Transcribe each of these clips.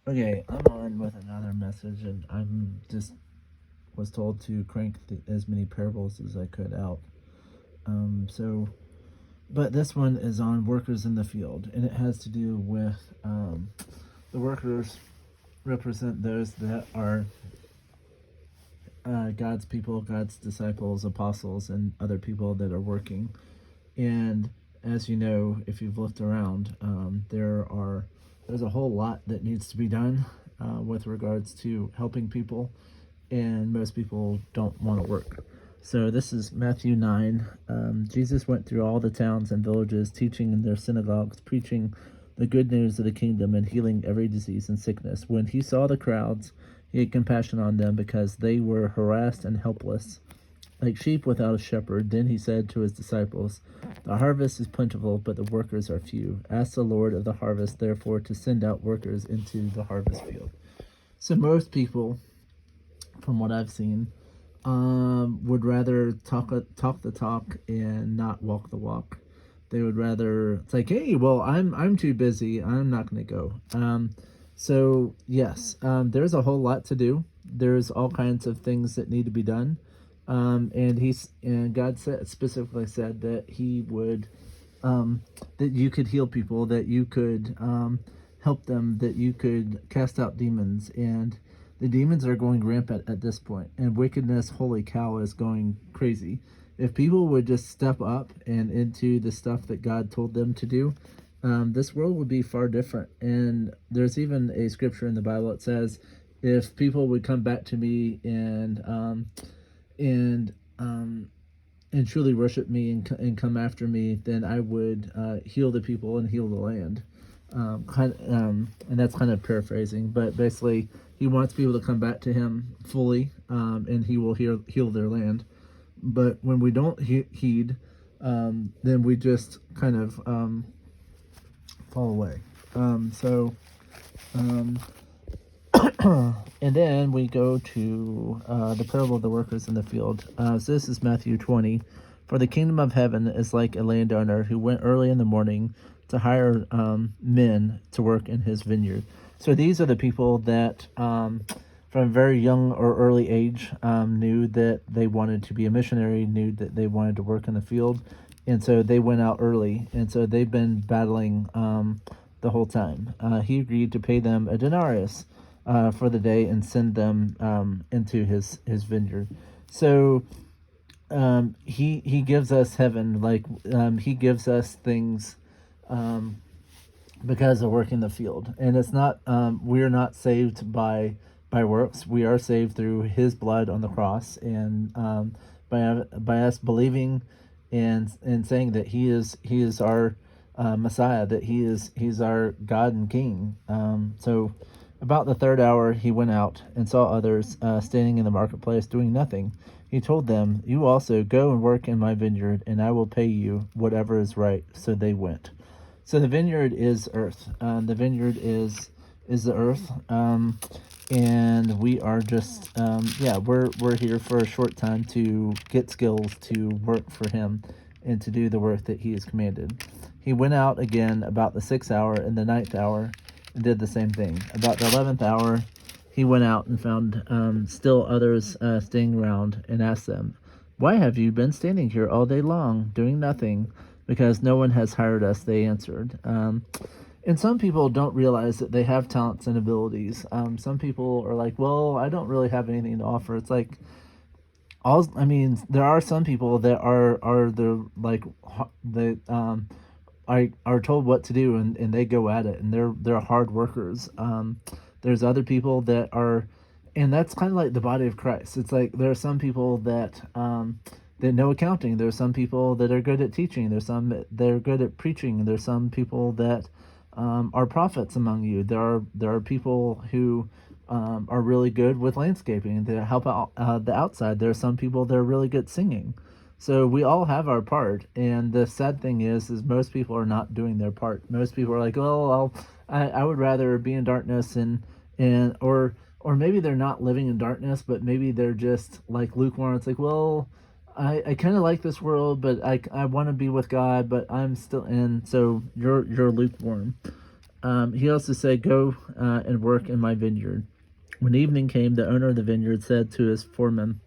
Okay, I'm on with another message, and I'm just was told to crank as many parables as I could out. But this one is on workers in the field, and it has to do with the workers represent those that are God's people, God's disciples, apostles, and other people that are working. And as you know, if you've looked around, there's a whole lot that needs to be done with regards to helping people, and most people don't want to work. So this is Matthew 9. Jesus went through all the towns and villages, teaching in their synagogues, preaching the good news of the kingdom, and healing every disease and sickness. When he saw the crowds, he had compassion on them because they were harassed and helpless, like sheep without a shepherd. Then he said to his disciples, "The harvest is plentiful, but the workers are few. Ask the Lord of the harvest, therefore, to send out workers into the harvest field." So most people, from what I've seen, would rather talk the talk and not walk the walk. They would rather, it's like, hey, well, I'm too busy. I'm not going to go. So yes, there's a whole lot to do. There's all kinds of things that need to be done. And God specifically said that He would, that you could heal people, that you could help them, that you could cast out demons, and the demons are going rampant at this point, and wickedness, holy cow, is going crazy. If people would just step up and into the stuff that God told them to do, this world would be far different. And there's even a scripture in the Bible that says, if people would come back to me and and truly worship me and come after me, then I would heal the people and heal the land. And that's kind of paraphrasing, but basically, he wants people to come back to him fully, and he will heal their land. But when we don't heed, then we just kind of fall away. So, um, and then we go to the parable of the workers in the field. So this is Matthew 20. For the kingdom of heaven is like a landowner who went early in the morning to hire men to work in his vineyard. So these are the people that, from a very young or early age, knew that they wanted to be a missionary, knew that they wanted to work in the field, and so they went out early. And so they've been battling the whole time. He agreed to pay them a denarius for the day and send them into his vineyard. So he gives us heaven, like he gives us things because of working the field, and it's not we're not saved by works. We are saved through His blood on the cross, and by us believing and saying that He is our Messiah, that He's our God and King. So about the third hour, he went out and saw others standing in the marketplace doing nothing. He told them, "You also go and work in my vineyard, and I will pay you whatever is right." So they went. So the vineyard is earth. The vineyard is the earth, and we are just we're here for a short time to get skills to work for Him and to do the work that He has commanded. He went out again about the 6th hour and the 9th hour and did the same thing. About the 11th hour, he went out and found still others staying around, and asked them, "Why have you been standing here all day long, doing nothing?" "Because no one has hired us," they answered. And some people don't realize that they have talents and abilities. Some people are like, "Well, I don't really have anything to offer." It's like, there are some people that are the like the are told what to do, and they go at it, and they're hard workers. There's other people that are, and that's kind of like the body of Christ. It's like there are some people that know accounting. There's some people that are good at teaching. There's some that are good at preaching. There's some people that are prophets among you. There are people who are really good with landscaping to help out the outside. There are some people that are really good singing. So we all have our part, and the sad thing is most people are not doing their part. Most people are like, "Oh, I would rather be in darkness," and or maybe they're not living in darkness, but maybe they're just like lukewarm. It's like, well, I kind of like this world, but I want to be with God, but I'm still in. So you're lukewarm. He also said, "Go and work in my vineyard." When evening came, the owner of the vineyard said to his foreman,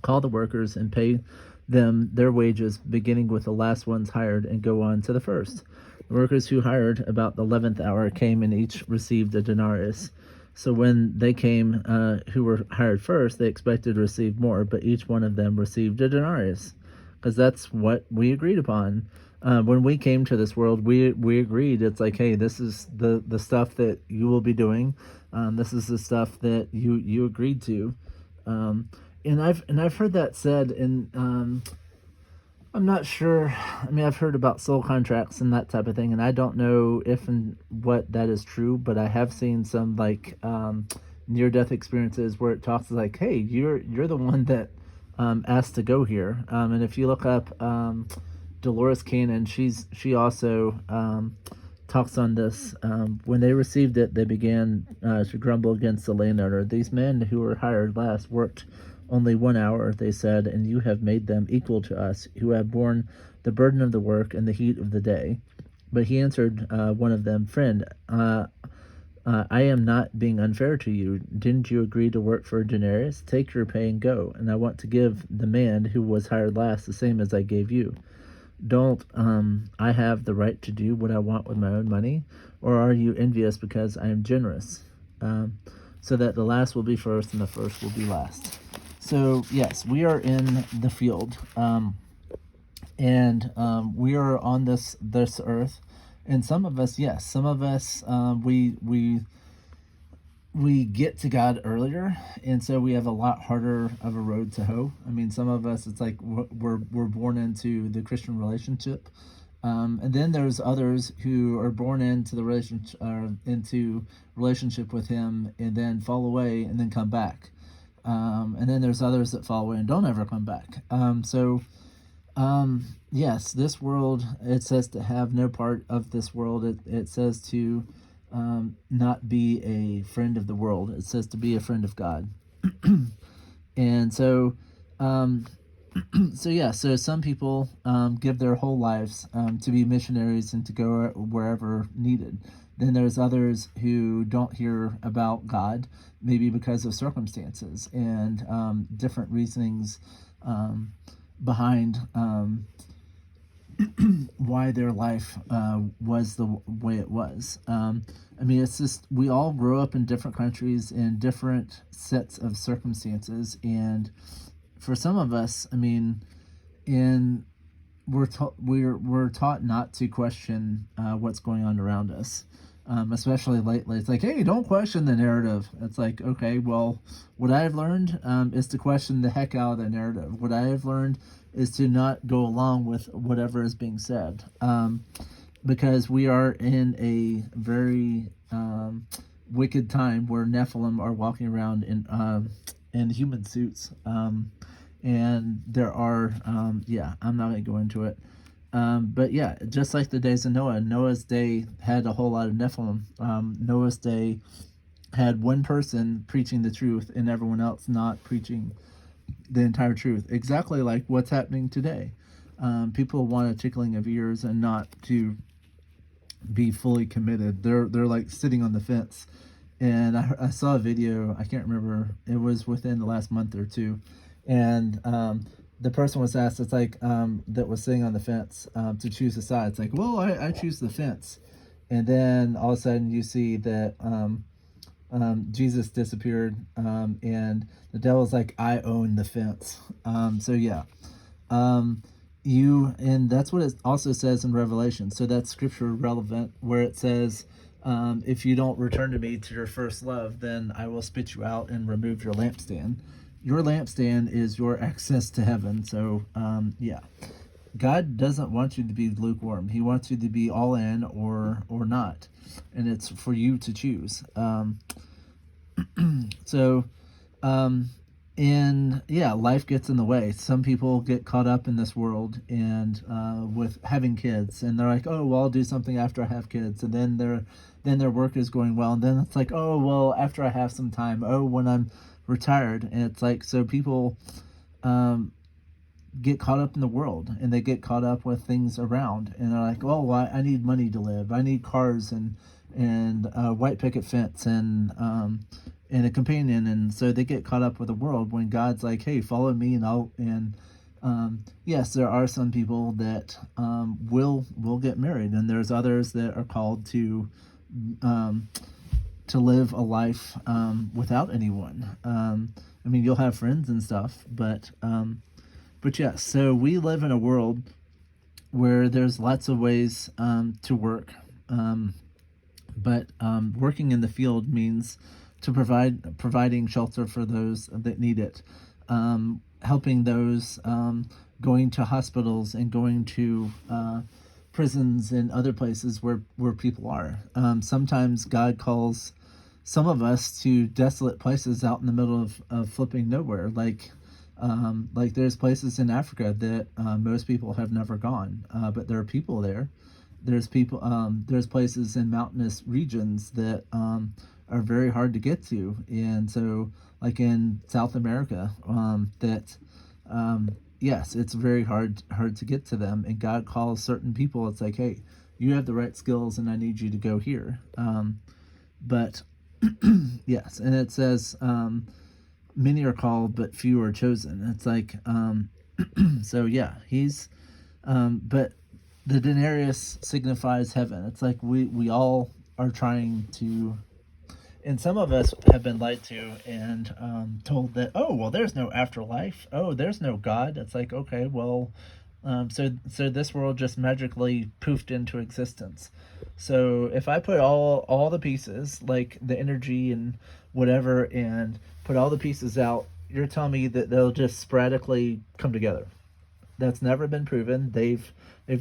"Call the workers and pay them their wages, beginning with the last ones hired, and go on to the first." The workers who hired about the 11th hour came and each received a denarius. So when they came, who were hired first, they expected to receive more, but each one of them received a denarius, because that's what we agreed upon. When we came to this world, we agreed. It's like, hey, this is the stuff that you will be doing. This is the stuff that you agreed to. Um, and I've heard that said, and I'm not sure. I mean, I've heard about soul contracts and that type of thing, and I don't know if and what that is true, but I have seen some like near death experiences where it talks like, hey, you're the one that asked to go here. And if you look up Dolores Cannon, she also talks on this. When they received it, they began to grumble against the landowner. These men who were hired last worked only 1 hour, they said, and you have made them equal to us, who have borne the burden of the work and the heat of the day. But he answered one of them, "Friend, I am not being unfair to you. Didn't you agree to work for a denarius? Take your pay and go. And I want to give the man who was hired last the same as I gave you. Don't I have the right to do what I want with my own money? Or are you envious because I am generous? So that the last will be first and the first will be last." So, yes, we are in the field, and we are on this earth. And some of us, yes, some of us, we get to God earlier, and so we have a lot harder of a road to hoe. I mean, some of us, it's like we're born into the Christian relationship, and then there's others who are born into the relationship with Him, and then fall away, and then come back. And then there's others that fall away and don't ever come back. Yes, this world, it says to have no part of this world. It says to not be a friend of the world. It says to be a friend of God. And so, so some people give their whole lives to be missionaries and to go wherever needed. Then there's others who don't hear about God, maybe because of circumstances and different reasonings behind why their life was the way it was. I mean, it's just, we all grow up in different countries in different sets of circumstances, and for some of us, I mean, we're taught not to question what's going on around us, especially lately. It's like, hey, don't question the narrative. It's like, okay, well, what I've learned is to question the heck out of the narrative. What I have learned is to not go along with whatever is being said, because we are in a very wicked time where Nephilim are walking around in human suits. And there are, I'm not going to go into it. But yeah, just like the days of Noah, Noah's day had a whole lot of Nephilim. Noah's day had one person preaching the truth and everyone else not preaching the entire truth. Exactly like what's happening today. People want a tickling of ears and not to be fully committed. They're like sitting on the fence. And I saw a video, I can't remember, it was within the last month or two, and the person was asked, it's like, that was sitting on the fence, to choose a side. It's like, well, I choose the fence. And then all of a sudden you see that Jesus disappeared, and the devil's like, I own the fence. So yeah, and that's what it also says in Revelation. So that's scripture relevant, where it says, if you don't return to me to your first love, then I will spit you out and remove your lampstand. Your lampstand is your access to heaven. So, yeah, God doesn't want you to be lukewarm. He wants you to be all in or not, and it's for you to choose. So, and yeah, life gets in the way. Some people get caught up in this world and with having kids, and they're like, oh, well, I'll do something after I have kids, and then their work is going well, and then it's like, oh, well, after I have some time, oh, when I'm retired. And it's like, so people get caught up in the world, and they get caught up with things around, and they're like, oh, well, I need money to live, I need cars and and a white picket fence and a companion, and so they get caught up with the world when God's like, hey, follow me and I'll and yes, there are some people that will get married, and there's others that are called um, to live a life without anyone. I mean, you'll have friends and stuff, but yes. So we live in a world where there's lots of ways to work, but working in the field means to providing shelter for those that need it, helping those going to hospitals and going to prisons and other places where people are. Sometimes God calls some of us to desolate places out in the middle of flipping nowhere, like there's places in Africa that most people have never gone, but there are people there. There's places in mountainous regions that are very hard to get to, and so like in South America, that yes, it's very hard to get to them, and God calls certain people. It's like, hey, you have the right skills, and I need you to go here. But yes, and it says many are called, but few are chosen. It's like so yeah, but the denarius signifies heaven. It's like we all are trying to, and some of us have been lied to and told that, oh well, there's no afterlife, oh there's no God. It's like, okay, well, so this world just magically poofed into existence. So if I put all the pieces, like the energy and whatever, and put all the pieces out, you're telling me that they'll just sporadically come together? That's never been proven. They've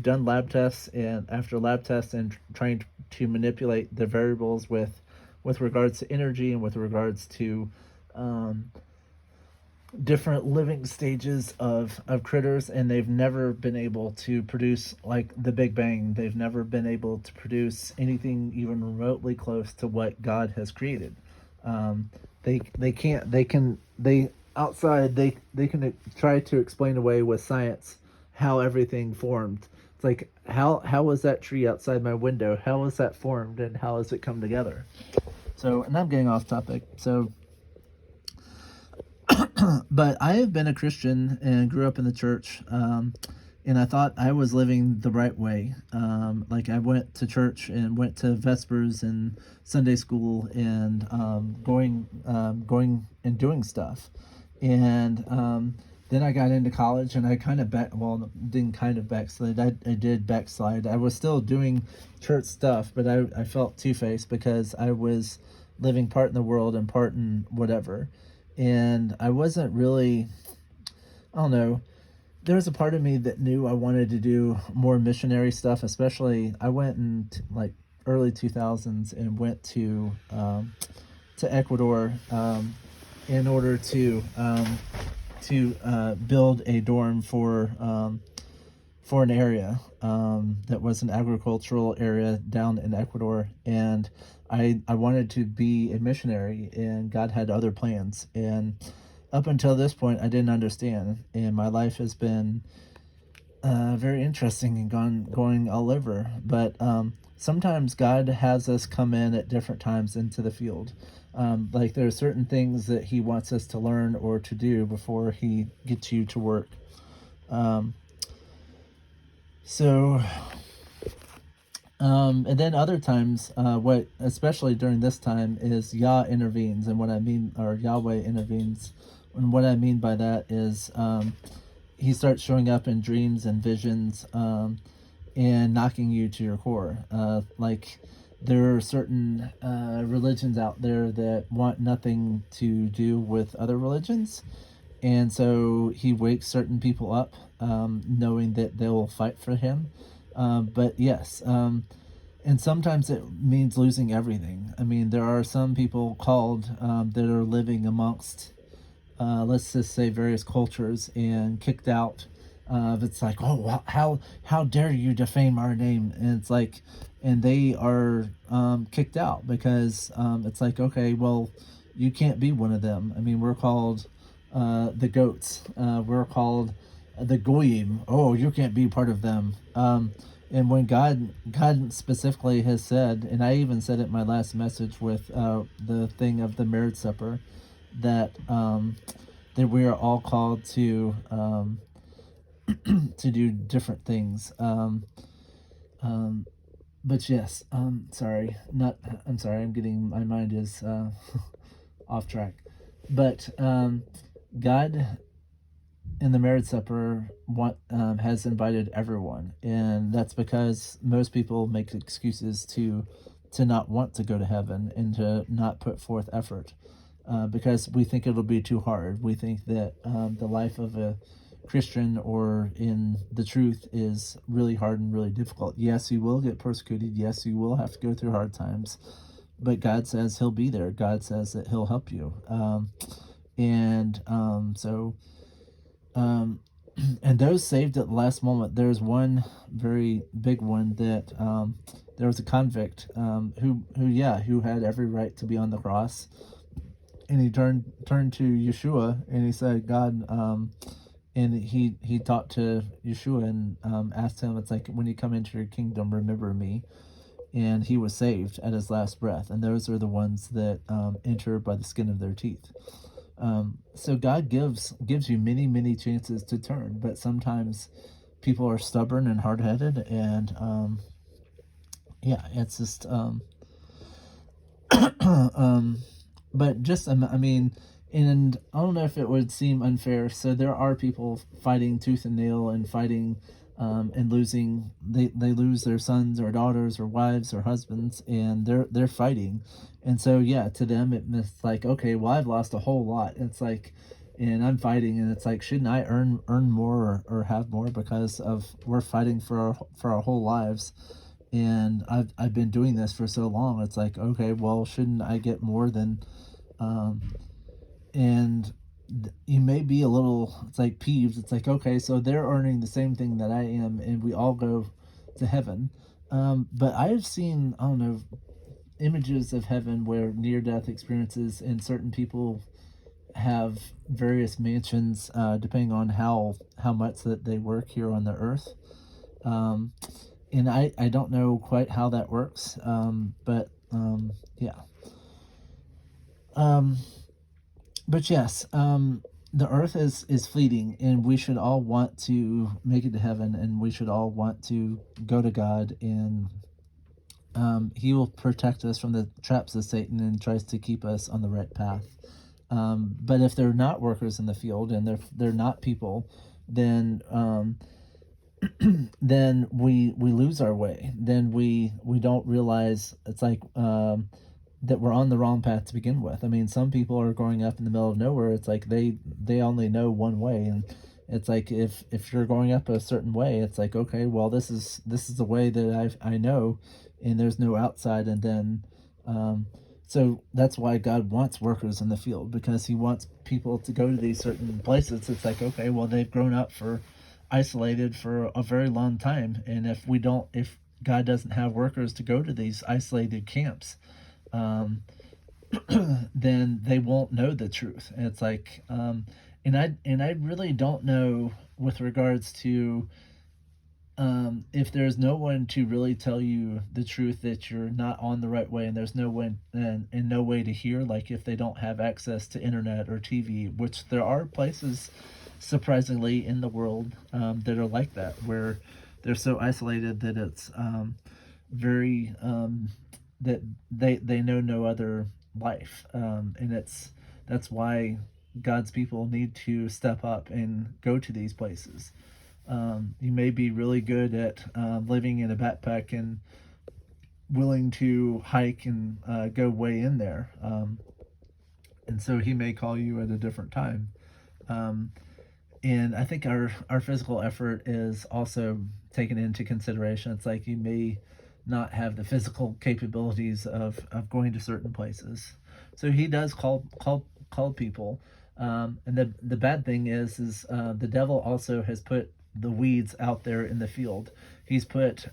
done lab tests and after lab tests and trying to manipulate the variables with regards to energy and with regards to um, different living stages of critters, and they've never been able to produce like the Big Bang. They've never been able to produce anything even remotely close to what God has created. They can't they outside they can try to explain away with science how everything formed. It's like, how was that tree outside my window? How was that formed, and how has it come together? So, and I'm getting off topic. So, but I have been a Christian and grew up in the church, and I thought I was living the right way. Like I went to church and went to Vespers and Sunday school and going and doing stuff, and then I got into college and I kind of didn't kind of backslide. I did backslide. I was still doing church stuff, but I felt two-faced because I was living part in the world and part in whatever. And I wasn't really, I don't know, there was a part of me that knew I wanted to do more missionary stuff, especially I went in like early 2000s and went to Ecuador in order to build a dorm for an area that was an agricultural area down in Ecuador, and I wanted to be a missionary, and God had other plans, and up until this point I didn't understand, and my life has been very interesting and going all over, but sometimes God has us come in at different times into the field. Like there are certain things that he wants us to learn or to do before he gets you to work. Um, so and then other times, what especially during this time is Yah intervenes, and what I mean, or Yahweh intervenes, and what I mean by that is he starts showing up in dreams and visions, and knocking you to your core. Like there are certain religions out there that want nothing to do with other religions, and so he wakes certain people up, knowing that they will fight for him. But yes, and sometimes it means losing everything. I mean, there are some people called that are living amongst, let's just say, various cultures and kicked out. It's like, oh, how dare you defame our name? And it's like, and they are kicked out because it's like, okay, well, you can't be one of them. I mean, we're called the goats. We're called the goyim. Oh, you can't be part of them. And when God specifically has said, and I even said it in my last message with the thing of the marriage supper, that that we are all called to do different things. But yes, sorry, not. I'm sorry. I'm getting, my mind is off track. But God in the marriage supper has invited everyone, and that's because most people make excuses to not want to go to heaven and to not put forth effort, because we think it'll be too hard. We think that the life of a Christian or in the truth is really hard and really difficult. Yes, you will get persecuted. Yes, you will have to go through hard times, but God says He'll be there. God says that He'll help you. And so and those saved at the last moment. There's one very big one that there was a convict who had every right to be on the cross, and he turned to Yeshua and he said, God, and he talked to Yeshua and asked him, it's like, when you come into your kingdom, remember me. And he was saved at his last breath. And those are the ones that enter by the skin of their teeth. So God gives you many chances to turn, but sometimes people are stubborn and hard headed, and yeah, it's just but just I mean, and I don't know if it would seem unfair. So there are people fighting tooth and nail and fighting and losing. They lose their sons or daughters or wives or husbands, and they're fighting. And so yeah, to them it's like, okay, well, I've lost a whole lot. It's like, and I'm fighting, and it's like, shouldn't I earn more or have more, because of we're fighting for our whole lives, and I've been doing this for so long. It's like, okay, well, shouldn't I get more than um, and you may be a little, it's like, peeved. It's like, okay, so they're earning the same thing that I am, and we all go to heaven. But I've seen, I don't know, images of heaven where near death experiences, and certain people have various mansions depending on how much that they work here on the earth. Um, and I don't know quite how that works, but yeah. Um, but yes, the earth is fleeting, and we should all want to make it to heaven, and we should all want to go to God, and He will protect us from the traps of Satan and tries to keep us on the right path. But if they're not workers in the field, and they're not people, then then we lose our way. Then we don't realize, it's like, that we're on the wrong path to begin with. I mean, some people are growing up in the middle of nowhere. It's like they only know one way, and it's like, if you're going up a certain way, it's like, okay, well, this is the way that I know, and there's no outside. And then so that's why God wants workers in the field, because He wants people to go to these certain places. It's like, okay, well, they've grown up for isolated for a very long time, and if God doesn't have workers to go to these isolated camps, um, then they won't know the truth. And it's like, and I really don't know, with regards to if there's no one to really tell you the truth, that you're not on the right way, and there's no one and no way to hear, like if they don't have access to internet or TV, which there are places, surprisingly, in the world that are like that, where they're so isolated that it's very that they know no other life, and that's why God's people need to step up and go to these places. You may be really good at living in a backpack and willing to hike and go way in there, and so He may call you at a different time. Um, and I think our physical effort is also taken into consideration. It's like, you may not have the physical capabilities of going to certain places, so He does call people. And the bad thing is the devil also has put the weeds out there in the field. He's put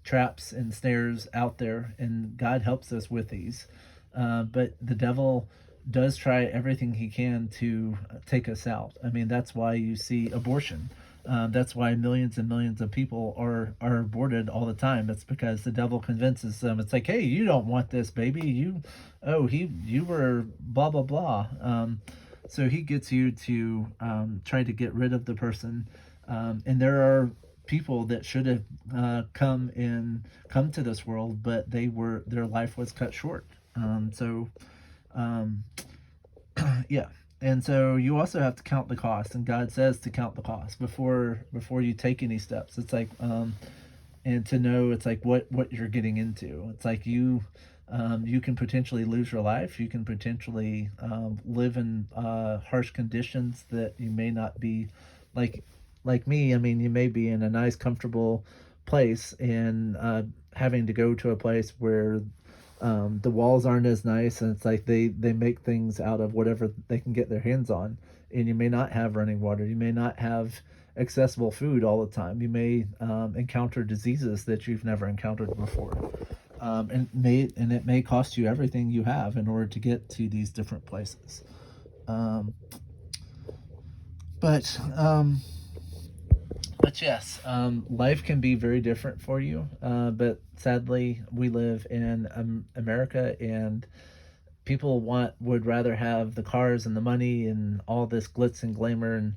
traps and snares out there, and God helps us with these. But the devil does try everything he can to take us out. I mean, that's why you see abortion. That's why millions and millions of people are aborted all the time. It's because the devil convinces them. It's like, hey, you don't want this baby. You were blah blah blah. So he gets you to try to get rid of the person, and there are people that should have come to this world, but their life was cut short. So um, yeah, and so you also have to count the cost, and God says to count the cost before you take any steps. It's like and to know it's like what you're getting into. It's like you can potentially lose your life. You can potentially live in harsh conditions that you may not be like like me. I mean, you may be in a nice, comfortable place and having to go to a place where the walls aren't as nice, and it's like they make things out of whatever they can get their hands on, and you may not have running water. You may not have accessible food all the time. You may encounter diseases that you've never encountered before, and it may cost you everything you have in order to get to these different places. Um, but but yes, life can be very different for you. But sadly, we live in America, and people would rather have the cars and the money and all this glitz and glamour, and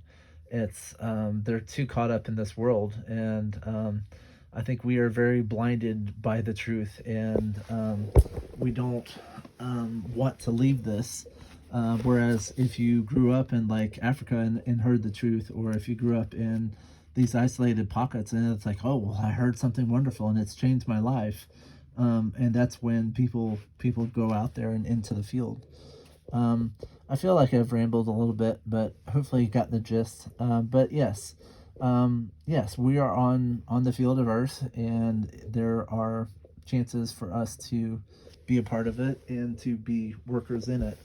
it's they're too caught up in this world, and I think we are very blinded by the truth, and we don't want to leave this. Whereas if you grew up in like Africa and heard the truth, or if you grew up in these isolated pockets and it's like, oh well, I heard something wonderful and it's changed my life, and that's when people go out there and into the field. I feel like I've rambled a little bit, but hopefully you got the gist. But yes, yes, we are on the field of Earth, and there are chances for us to be a part of it and to be workers in it.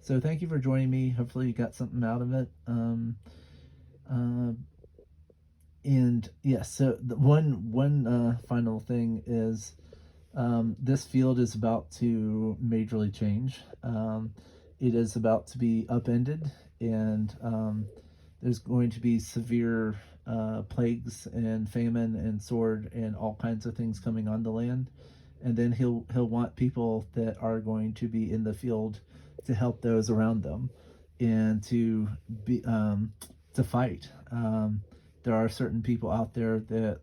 So thank you for joining me. Hopefully you got something out of it. Uh, and yes, so the one final thing is this field is about to majorly change. It is about to be upended, and there's going to be severe plagues and famine and sword and all kinds of things coming on the land. And then he'll want people that are going to be in the field to help those around them and to fight. There are certain people out there that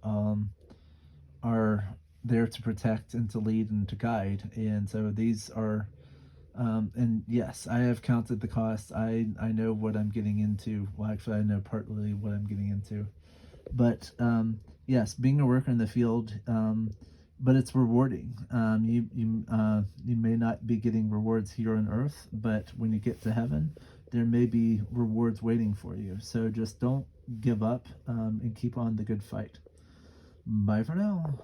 are there to protect and to lead and to guide. And so these are, and yes, I have counted the cost. I know what I'm getting into. Well, actually, I know partly what I'm getting into. But yes, being a worker in the field, but it's rewarding. You may not be getting rewards here on earth, but when you get to heaven, there may be rewards waiting for you. So just don't give up, and keep on the good fight. Bye for now.